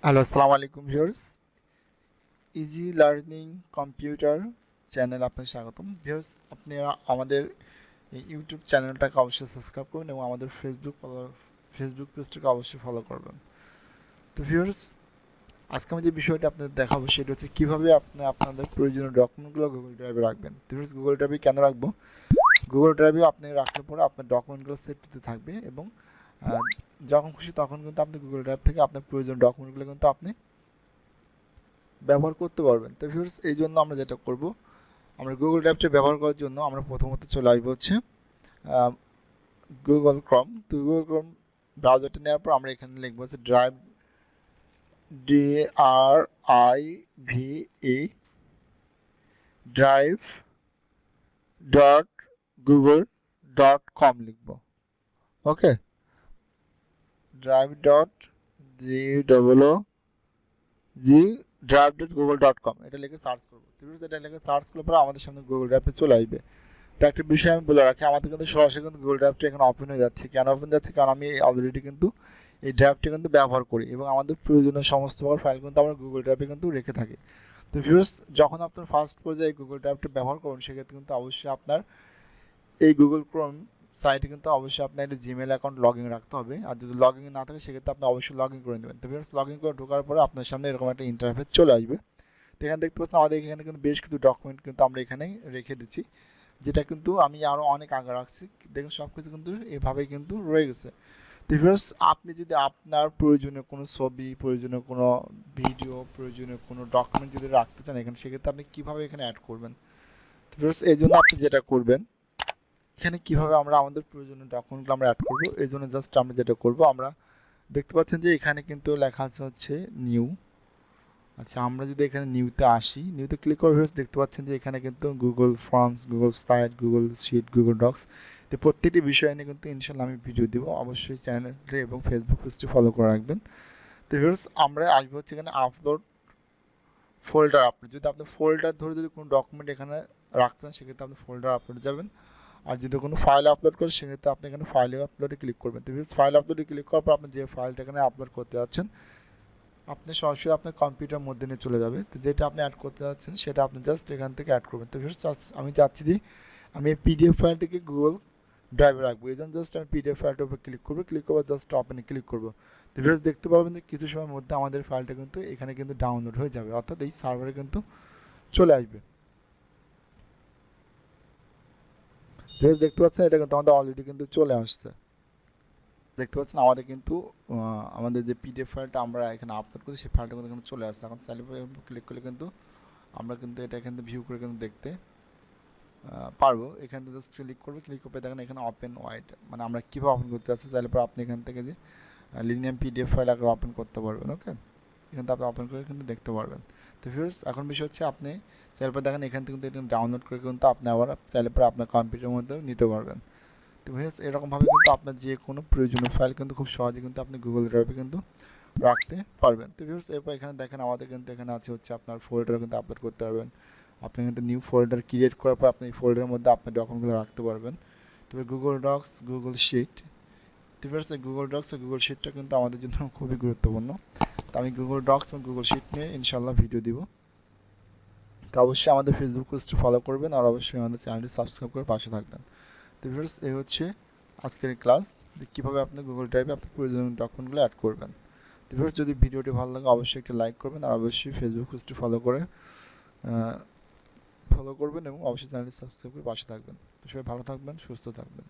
Hello, আসসালামু আলাইকুম viewers. Easy learning computer channel আপনাকে স্বাগতম। ভিউয়ার্স, আপনারা আমাদের এই ইউটিউব চ্যানেলটাকে অবশ্যই সাবস্ক্রাইব করুন এবং আমাদের ফেসবুক পেজটাকে অবশ্যই ফলো করবেন। তো ভিউয়ার্স, আজকে আমি যে বিষয়টা আপনাদের দেখাবো সেটা হচ্ছে কীভাবে আপনি আপনাদের প্রয়োজনীয় ডকুমেন্টগুলো গুগল ড্রাইভে রাখবেন। তো ভিউয়ার্স, গুগল ড্রাইভে কেন রাখবো? গুগল ড্রাইভে আপনি রাখলে পরে আপনার ডকুমেন্টগুলো সেভটিতে থাকবে এবং আহ, যখন খুশি তখন কিন্তু আপনি গুগল ড্রাইভ থেকে আপনার প্রয়োজনীয় ডকুমেন্টগুলো কিন্তু আপনি ব্যবহার করতে পারবেন। তো ভিউয়ার্স, এই জন্য আমরা যেটা করব, আমরা গুগল ড্রাইভটা ব্যবহার করার জন্য আমরা প্রথমত চলে আসবো হচ্ছে গুগল ক্রম। তো গুগল ক্রম ব্রাউজারটা নেওয়ার পর আমরা এখানে লিখবো হচ্ছে drive, DRIVE, drive dot Google dot com লিখবো। Okay, drive dot G drive dot Google dot com এটা লিখে সার্চ করবো। এটা লিখে সার্চ করার পর আমাদের সামনে গুগল ড্রাইভে চলে আসবে। তো একটা বিষয় আমি বলে রাখি, আমাদের কিন্তু সরাসরি কিন্তু গুগল ড্রাইভটা এখানে ওপেন হয়ে যাচ্ছে। কেন ওপেন যাচ্ছে? কারণ আমি অলরেডি কিন্তু এই ড্রাইভটা কিন্তু ব্যবহার করি এবং আমাদের প্রয়োজনীয় সমস্ত প্রকার ফাইল কিন্তু আমরা গুগল ড্রাইভে কিন্তু রেখে থাকি। তো ভিউয়ার্স, যখন আপনার ফার্স্ট পর্যায়ে গুগল ড্রাইভটা ব্যবহার করুন সেক্ষেত্রে কিন্তু অবশ্যই আপনার এই গুগল ক্রোম সাইটে কিন্তু অবশ্যই আপনার একটা জিমেল অ্যাকাউন্ট লগ ইন রাখতে হবে। আর যদি লগ ইন না থাকে সেক্ষেত্রে আপনি অবশ্যই লগ ইন করে নেবেন। তো ভিউয়ার্স, লগ ইন করে ঢোকার পরে আপনার সামনে এরকম একটা ইন্টারফেস চলে আসবে। তো এখানে দেখতে পাচ্ছেন আমাদের এখানে কিন্তু বেশ কিছু ডকুমেন্ট কিন্তু আমরা এখানে রেখে দিচ্ছি, যেটা কিন্তু আমি আরও অনেক আগে রাখছি। দেখুন, সব কিছু কিন্তু এভাবেই কিন্তু রয়ে গেছে। তো ভিউয়ার্স, আপনি যদি আপনার প্রয়োজনীয় কোনো ছবি, প্রয়োজনীয় কোনো ভিডিও, প্রয়োজনীয় কোনো ডকুমেন্ট যদি রাখতে চান এখানে, সেক্ষেত্রে আপনি কীভাবে এখানে অ্যাড করবেন? তো ভিউয়ার্স, এই জন্য আপনি যেটা করবেন, এখানে কীভাবে আমরা আমাদের প্রয়োজনীয় ডকুমেন্টগুলো আমরা অ্যাড করবো, এই জন্য জাস্ট আমরা যেটা করবো, আমরা দেখতে পাচ্ছেন যে এখানে কিন্তু লেখা আছে হচ্ছে নিউ। আচ্ছা, আমরা যদি এখানে নিউতে আসি, নিউতে ক্লিক করে ভিউয়ার্স দেখতে পাচ্ছেন যে এখানে কিন্তু Google forms, Google site, Google sheet, Google docs, তো প্রত্যেকটি বিষয় নিয়ে কিন্তু ইনশাল্লাহ আমি ভিডিও দিব। অবশ্যই চ্যানেলটি এবং ফেসবুক পেজটি ফলো করে রাখবেন। তো ভিউয়ার্স, আমরা আসবো হচ্ছে এখানে আপলোড ফোল্ডার। আপনি যদি আপনি ফোল্ডার ধরে যদি কোনো ডকুমেন্ট এখানে রাখতে চান সেক্ষেত্রে আপনি ফোল্ডার আপলোডে যাবেন। আর যদি কোনো ফাইল আপলোড করেন সেক্ষেত্রে আপনি এখানে ফাইলে আপলোডে ক্লিক করবেন। তো ভিউয়ার্স, ফাইল আপলোডে ক্লিক করার পর আপনি যে ফাইলটা এখানে আপলোড করতে যাচ্ছেন আপনি সরাসরি আপনার কম্পিউটার মধ্যে নিয়ে চলে যাবে। তো যেটা আপনি অ্যাড করতে যাচ্ছেন সেটা আপনি জাস্ট এখান থেকে অ্যাড করবেন। তো আমি চাচ্ছি যে আমি এই পিডিএফ ফাইলটিকে গুগল ড্রাইভে রাখবো, এই জন্য জাস্ট আমি পিডিএফ ফাইলটার উপর ক্লিক করবো, ক্লিক করবো জাস্ট ওপেনে ক্লিক করবো। তো ভিউয়ার্স, দেখতে পারবেন যে কিছু সময়ের মধ্যে আমাদের ফাইলটা কিন্তু এখানে কিন্তু ডাউনলোড হয়ে যাবে, অর্থাৎ এই সার্ভারে কিন্তু চলে আসবে। ভিউয়ার্স, দেখতে পাচ্ছেন এটা কিন্তু আমাদের অলরেডি কিন্তু চলে আসছে। দেখতে পাচ্ছেন আমাদের কিন্তু আমাদের যে পিডিএফ ফাইলটা আমরা এখানে আপলোড করছি সেই ফাইলটা কিন্তু এখানে চলে আসছে। এখন স্যালিভার ক্লিক করলে কিন্তু আমরা কিন্তু এটা এখান থেকে ভিউ করে কিন্তু দেখতে পারবো। এখান থেকে জাস্ট ক্লিক করবে, ক্লিক করে দেখেন এখানে ওপেন ওয়াইড, মানে আমরা কীভাবে ওপেন করতে আসছি। চাইলে পর আপনি এখান থেকে যে লিনিয়াম পিডিএফ ফাইল আগে ওপেন করতে পারবেন। ওকে, এখান থেকে আপনি ওপেন করে কিন্তু দেখতে পারবেন। তো ভিউয়ার্স, এখন বিষয় হচ্ছে আপনি চাইলে পর দেখেন এখান থেকে কিন্তু এটা ডাউনলোড করে কিন্তু আপনি আবার চাইলে পর আপনার কম্পিউটারের মধ্যে নিতে পারবেন। তো ভিউয়ার্স, এরকমভাবে কিন্তু আপনার যে কোনো প্রয়োজনীয় ফাইল কিন্তু খুব সহজে কিন্তু আপনি গুগল ড্রাইভে কিন্তু রাখতে পারবেন। তো ভিউয়ার্স, এরপর এখানে দেখেন আমাদের কিন্তু এখানে আছে হচ্ছে আপনার ফোল্ডার কিন্তু আপলোড করতে পারবেন। আপনি কিন্তু নিউ ফোল্ডার ক্রিয়েট করার পর আপনি এই ফোল্ডারের মধ্যে আপনার ডকুমেন্টগুলো রাখতে পারবেন। তবে গুগল ডক্স, গুগল শিট, তো ভিউয়ার্স, গুগল ডক্স আর গুগল শিটটা কিন্তু আমাদের জন্য খুবই গুরুত্বপূর্ণ। তো আমি গুগল ডক্স এবং গুগল শিট নিয়ে ইনশাল্লাহ ভিডিও দিব। তো অবশ্যই আমাদের ফেসবুক পেজটি ফলো করবেন আর অবশ্যই আমাদের চ্যানেলটি সাবস্ক্রাইব করে পাশে থাকবেন। তো ভিউয়ার্স, এই হচ্ছে আজকের ক্লাস, যে কীভাবে আপনি গুগল ড্রাইভে আপনার প্রয়োজনীয় ডকুমেন্টগুলো অ্যাড করবেন। তো ভিউয়ার্স, যদি ভিডিওটি ভালো লাগে অবশ্যই একটি লাইক করবেন আর অবশ্যই ফেসবুক পেজটি ফলো করবেন এবং অবশ্যই চ্যানেলটি সাবস্ক্রাইব করে পাশে থাকবেন। তো সবাই ভালো থাকবেন, সুস্থ থাকবেন।